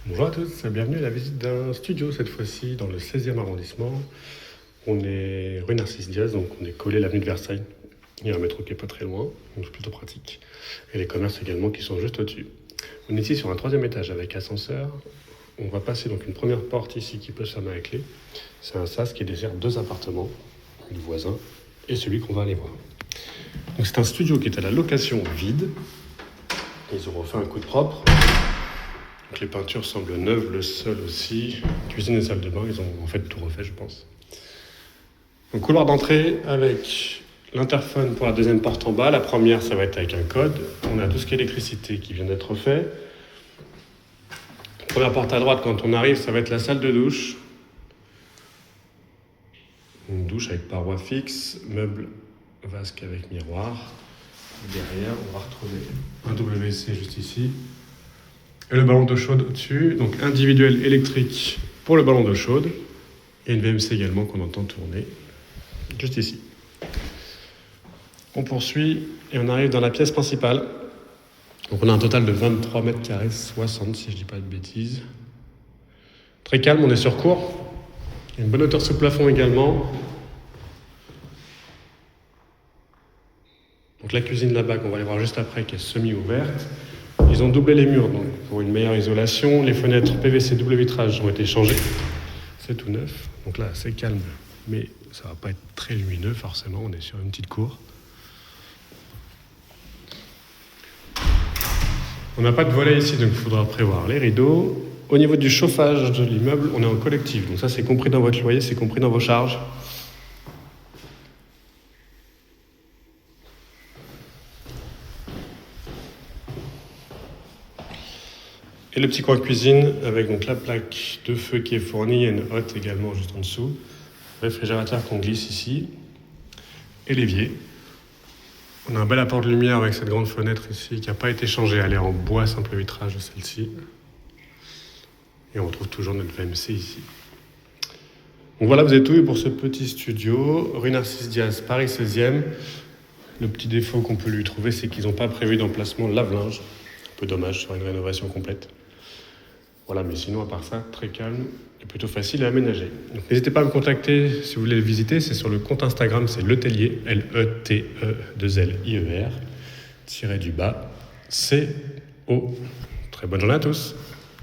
Bonjour à tous, bienvenue à la visite d'un studio cette fois-ci dans le 16e arrondissement. On est rue Narcisse Diaz, donc on est collé à l'avenue de Versailles. Il y a un métro qui est pas très loin, donc c'est plutôt pratique. Et les commerces également qui sont juste au-dessus. On est ici sur un 3e étage avec ascenseur. On va passer donc une première porte ici qui peut se fermer à clé. C'est un sas qui dessert 2 appartements, le voisin et celui qu'on va aller voir. Donc c'est un studio qui est à la location vide. Ils auront fait un coup de propre. Donc les peintures semblent neuves, le sol aussi, cuisine et salle de bain, ils ont en fait tout refait je pense. Donc couloir d'entrée avec l'interphone pour la deuxième porte en bas, la première ça va être avec un code, on a tout ce qui est électricité qui vient d'être fait. Première porte à droite quand on arrive ça va être la salle de douche. Une douche avec parois fixes, meubles vasque avec miroir. Derrière on va retrouver un WC juste ici. Et le ballon d'eau chaude au-dessus, donc individuel électrique pour le ballon d'eau chaude. Et une VMC également qu'on entend tourner, juste ici. On poursuit et on arrive dans la pièce principale. Donc on a un total de 23 mètres carrés, 60 si je dis pas de bêtises. Très calme, on est sur cour. Il y a une bonne hauteur sous plafond également. Donc la cuisine là-bas qu'on va aller voir juste après qui est semi-ouverte. Ils ont doublé les murs donc pour une meilleure isolation. Les fenêtres PVC double vitrage ont été changées. C'est tout neuf. Donc là, c'est calme, mais ça va pas être très lumineux forcément. On est sur une petite cour. On n'a pas de volet ici, donc il faudra prévoir les rideaux. Au niveau du chauffage de l'immeuble, on est en collectif. Donc ça, c'est compris dans votre loyer, c'est compris dans vos charges. Et le petit coin cuisine avec donc la plaque de feu qui est fournie et une hotte également juste en dessous. Réfrigérateur qu'on glisse ici. Et l'évier. On a un bel apport de lumière avec cette grande fenêtre ici qui n'a pas été changée. Elle est en bois simple vitrage celle-ci. Et on retrouve toujours notre VMC ici. Donc voilà, vous avez tout eu pour ce petit studio. Rue Narcisse Diaz, Paris 16e. Le petit défaut qu'on peut lui trouver, c'est qu'ils n'ont pas prévu d'emplacement lave-linge. Un peu dommage sur une rénovation complète. Voilà, mais sinon, à part ça, très calme et plutôt facile à aménager. Donc, n'hésitez pas à me contacter si vous voulez le visiter. C'est sur le compte Instagram, c'est Letellier, L-E-T-E-2-L-I-E-R, tiré du bas, C-O. Très bonne journée à tous.